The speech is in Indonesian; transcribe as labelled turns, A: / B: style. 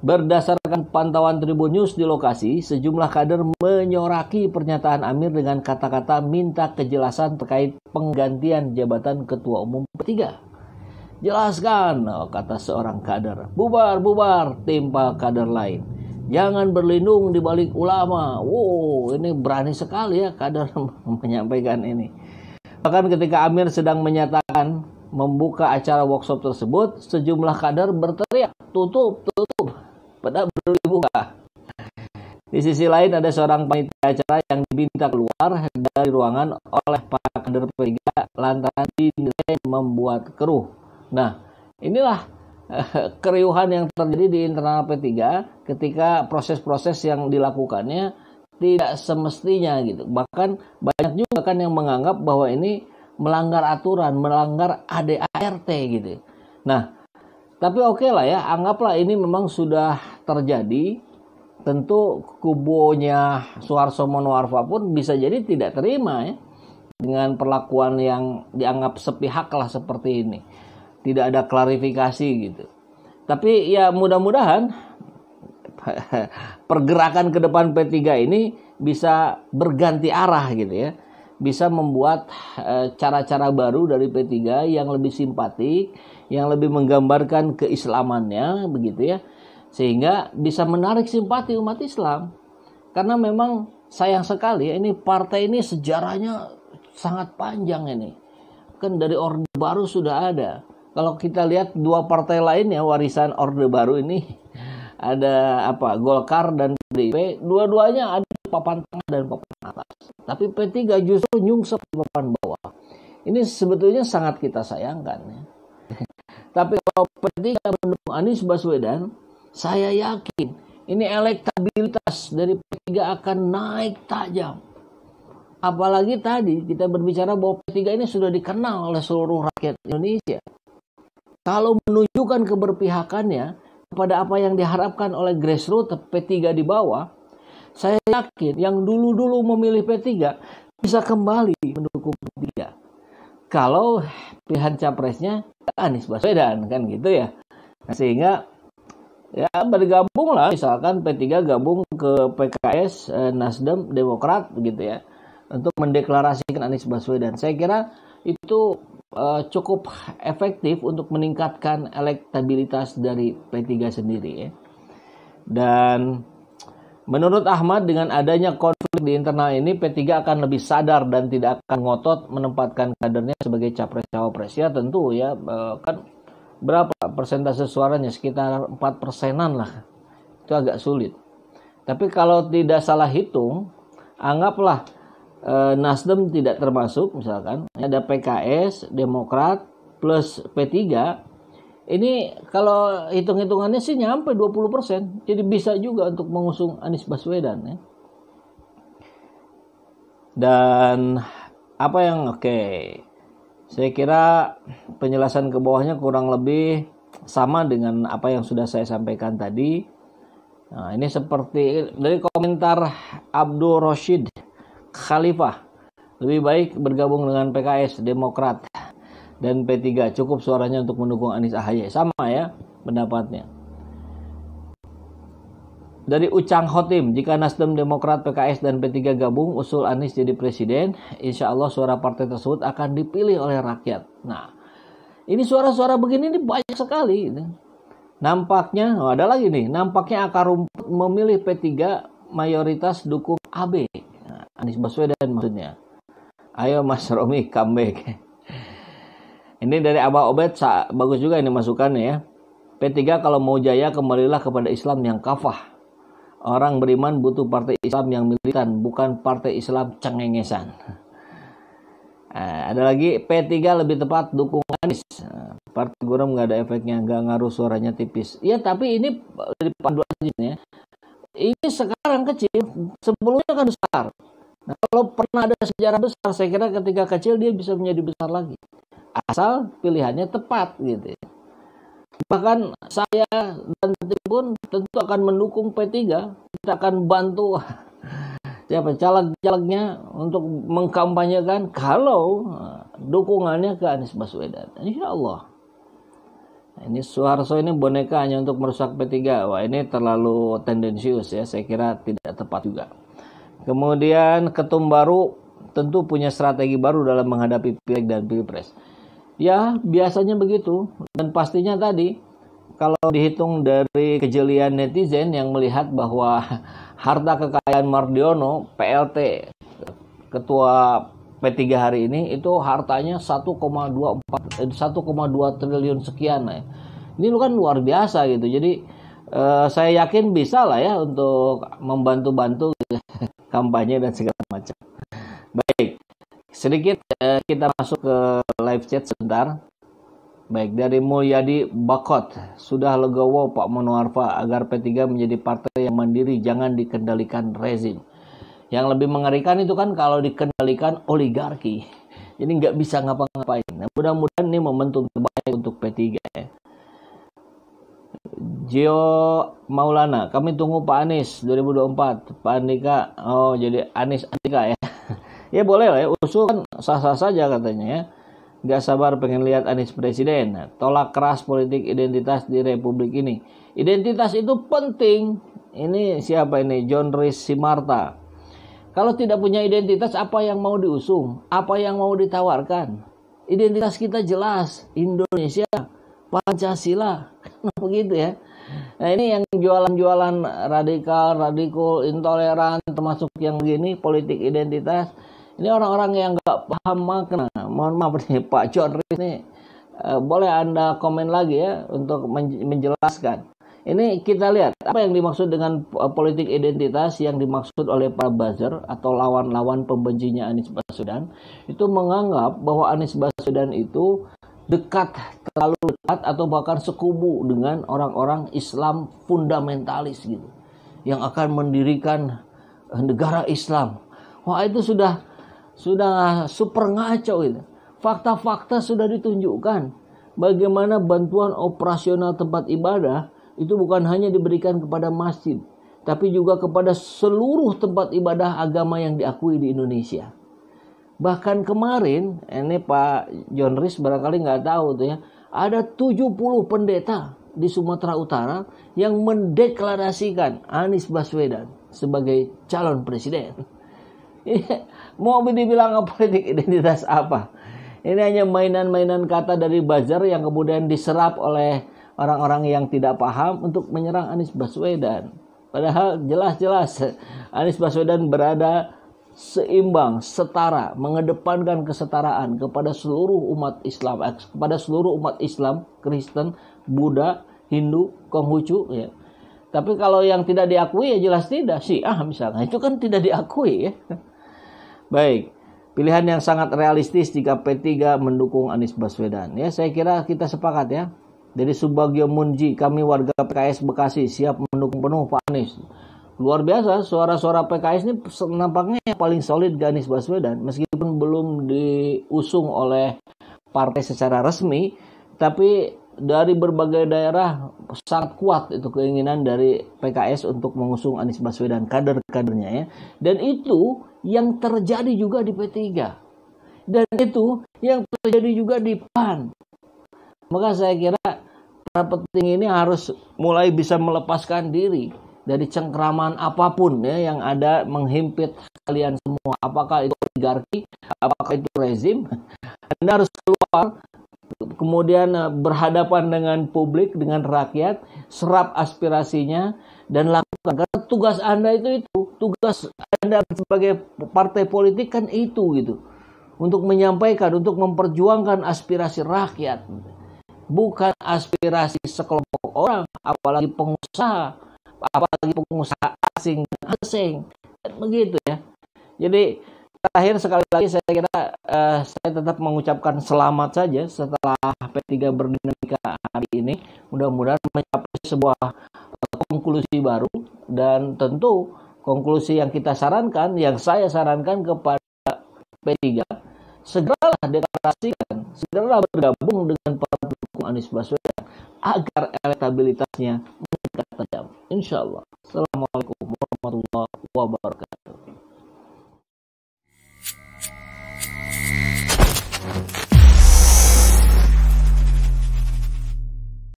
A: Berdasarkan pantauan Tribun News di lokasi, sejumlah kader menyoraki pernyataan Amir dengan kata-kata minta kejelasan terkait penggantian jabatan Ketua Umum P3. Jelaskan, kata seorang kader. Bubar, bubar, timpa kader lain. Jangan berlindung di balik ulama. Wow, ini berani sekali ya kader menyampaikan ini. Bahkan ketika Amir sedang menyatakan membuka acara workshop tersebut, sejumlah kader berteriak, tutup, tutup. Padahal belum dibuka. Di sisi lain ada seorang panitia acara yang diminta keluar dari ruangan oleh para kader P3 lantaran dinilai membuat keruh. Nah, inilah keriuhan yang terjadi di internal P3 ketika proses-proses yang dilakukannya tidak semestinya gitu. Bahkan banyak juga kan yang menganggap bahwa ini melanggar aturan, melanggar ADART gitu. Nah, tapi oke lah ya, anggaplah ini memang sudah terjadi. Tentu kubunya Suharto Monoarfa pun bisa jadi tidak terima ya dengan perlakuan yang dianggap sepihak lah seperti ini. Tidak ada klarifikasi gitu. Tapi ya mudah-mudahan pergerakan ke depan P3 ini bisa berganti arah gitu ya. Bisa membuat cara-cara baru dari P3 yang lebih simpatik, yang lebih menggambarkan keislamannya begitu ya. Sehingga bisa menarik simpati umat Islam. Karena memang sayang sekali ya, ini partai ini sejarahnya sangat panjang ini. Kan dari Orde Baru sudah ada. Kalau kita lihat dua partai lain ya warisan Orde Baru ini ada apa? Golkar dan PDIP, dua-duanya ada di papan tengah dan papan atas. Tapi P3 justru nyungsep di papan bawah. Ini sebetulnya sangat kita sayangkan ya. Tapi kalau P3 mendukung Anies Baswedan, saya yakin ini elektabilitas dari P3 akan naik tajam. Apalagi tadi kita berbicara bahwa P3 ini sudah dikenal oleh seluruh rakyat Indonesia. Kalau menunjukkan keberpihakannya kepada apa yang diharapkan oleh grassroots P3 di bawah, saya yakin yang dulu-dulu memilih P3 bisa kembali mendukung P3. Kalau pilihan capresnya Anies Baswedan kan gitu ya. Nah, sehingga ya bergabung lah misalkan P3 gabung ke PKS, Nasdem, Demokrat begitu ya untuk mendeklarasikan Anies Baswedan. Saya kira itu cukup efektif untuk meningkatkan elektabilitas dari P3 sendiri ya. Dan menurut Ahmad dengan adanya konflik di internal ini P3 akan lebih sadar dan tidak akan ngotot menempatkan kadernya sebagai capres-cawapres. Ya tentu ya kan berapa persentase suaranya sekitar 4%-an lah. Itu agak sulit. Tapi kalau tidak salah hitung, anggaplah Nasdem tidak termasuk misalkan, ada PKS, Demokrat plus P3. Ini kalau hitung-hitungannya sih nyampe 20%. Jadi bisa juga untuk mengusung Anies Baswedan ya. Dan apa yang saya kira penjelasan ke bawahnya kurang lebih sama dengan apa yang sudah saya sampaikan tadi. Nah, ini seperti dari komentar Abdul Rashid Khalifah, lebih baik bergabung dengan PKS, Demokrat, dan P3. Cukup suaranya untuk mendukung Anies AHY. Sama ya pendapatnya. Dari Ucang Khotim, jika Nasdem, Demokrat, PKS, dan P3 gabung usul Anies jadi presiden, insya Allah suara partai tersebut akan dipilih oleh rakyat. Nah, ini suara-suara begini ini banyak sekali. Nampaknya, ada lagi nih, nampaknya akar rumput memilih P3 mayoritas dukung AB. Nah, Anies Baswedan maksudnya. Ayo Mas Romi comeback. Ini dari Abah Obed, bagus juga ini masukannya ya. P3 kalau mau jaya kembalilah kepada Islam yang kafah. Orang beriman butuh partai Islam yang militan, bukan partai Islam cengengesan. Ada lagi P3 lebih tepat dukung Anies. Partai Gurem nggak ada efeknya, nggak ngaruh suaranya tipis. Ya tapi ini dari panduan ya. Ini sekarang kecil, sebelumnya kan besar. Nah, kalau pernah ada sejarah besar, saya kira ketika kecil dia bisa menjadi besar lagi. Asal pilihannya tepat gitu. Bahkan saya dan tim pun tentu akan mendukung P3. Kita akan bantu siapa caleg-calegnya untuk mengkampanyekan kalau dukungannya ke Anies Baswedan. Insya Allah. Ini Soeharto ini boneka hanya untuk merusak P3. Wah, ini terlalu tendensius ya, saya kira tidak tepat juga. Kemudian ketum baru tentu punya strategi baru dalam menghadapi pileg dan pilpres. Ya, biasanya begitu. Dan pastinya tadi, kalau dihitung dari kejelian netizen yang melihat bahwa harta kekayaan Mardiono, PLT, ketua P3 hari ini, itu hartanya 1,2 triliun sekian. Ya. Ini kan luar biasa gitu. Jadi saya yakin bisa lah ya untuk membantu-bantu kampanye dan segala macam. Baik, sedikit kita masuk ke live chat sebentar. Baik, dari Mulyadi Bakot, sudah legowo Pak Monoarfa agar P3 menjadi partai yang mandiri, jangan dikendalikan rezim. Yang lebih mengerikan itu kan kalau dikendalikan oligarki, jadi nggak bisa ngapa-ngapain. Nah, mudah-mudahan ini momentum terbaik untuk P3 ya. Gio Maulana, kami tunggu Pak Anies 2024. Pak Andika, oh jadi Anies Andika ya. Ya boleh lah ya, usul kan sah-sah saja katanya ya. Gak sabar pengen lihat Anies presiden. Nah, tolak keras politik identitas di republik ini. Identitas itu penting. Ini siapa ini? John Rhys Simarta. Kalau tidak punya identitas, apa yang mau diusung? Apa yang mau ditawarkan? Identitas kita jelas. Indonesia, Pancasila. Nah, begitu ya. Nah, ini yang jualan-jualan radikal, intoleran, termasuk yang begini, politik identitas. Ini orang-orang yang nggak paham makna. Mohon maaf nih Pak John Rhys ini, boleh Anda komen lagi ya untuk menjelaskan. Ini kita lihat apa yang dimaksud dengan politik identitas yang dimaksud oleh para buzzer atau lawan-lawan pembencinya Anies Baswedan. Itu menganggap bahwa Anies Baswedan itu terlalu dekat atau bahkan sekubu dengan orang-orang Islam fundamentalis gitu, yang akan mendirikan negara Islam. Wah, itu sudah super ngaco itu. Fakta-fakta sudah ditunjukkan bagaimana bantuan operasional tempat ibadah itu bukan hanya diberikan kepada masjid, tapi juga kepada seluruh tempat ibadah agama yang diakui di Indonesia. Bahkan kemarin, ini Pak John Rhys barangkali nggak tahu tuh ya, ada 70 pendeta di Sumatera Utara yang mendeklarasikan Anies Baswedan sebagai calon presiden. Mau dibilang politik identitas apa? Ini hanya mainan-mainan kata dari buzzer yang kemudian diserap oleh orang-orang yang tidak paham untuk menyerang Anies Baswedan. Padahal jelas-jelas Anies Baswedan berada seimbang, setara, mengedepankan kesetaraan kepada seluruh umat Islam, Kristen, Buddha, Hindu, Konghucu ya. Tapi kalau yang tidak diakui ya jelas tidak. Syiah misalnya, itu kan tidak diakui ya. Baik, pilihan yang sangat realistis jika P3 mendukung Anies Baswedan. Ya, saya kira kita sepakat ya. Dari Subagio Munji, kami warga PKS Bekasi siap mendukung penuh Pak Anies. Luar biasa, suara-suara PKS ini nampaknya yang paling solid ke Anies Baswedan. Meskipun belum diusung oleh partai secara resmi, tapi dari berbagai daerah sangat kuat itu keinginan dari PKS untuk mengusung Anies Baswedan, kader-kadernya ya. Dan itu yang terjadi juga di P3. Dan itu yang terjadi juga di PAN. Maka saya kira para petinggi ini harus mulai bisa melepaskan diri dari cengkraman apapun ya yang ada menghimpit kalian semua. Apakah itu oligarki, apakah itu rezim. Anda harus keluar, kemudian berhadapan dengan publik, dengan rakyat, serap aspirasinya dan lakukan. Karena tugas Anda itu tugas Anda sebagai partai politik kan itu gitu. Untuk menyampaikan, untuk memperjuangkan aspirasi rakyat. Bukan aspirasi sekelompok orang, apalagi pengusaha asing. Begitu ya. Jadi terakhir sekali lagi saya kira saya tetap mengucapkan selamat saja setelah P3 berdinamika hari ini. Mudah-mudahan mencapai sebuah konklusi baru, dan tentu konklusi yang kita sarankan, yang saya sarankan kepada P3, segeralah deklarasikan, segeralah bergabung dengan para pendukung Anies Baswedan agar elektabilitasnya meningkat tajam. Insya Allah. Assalamualaikum warahmatullahi wabarakatuh.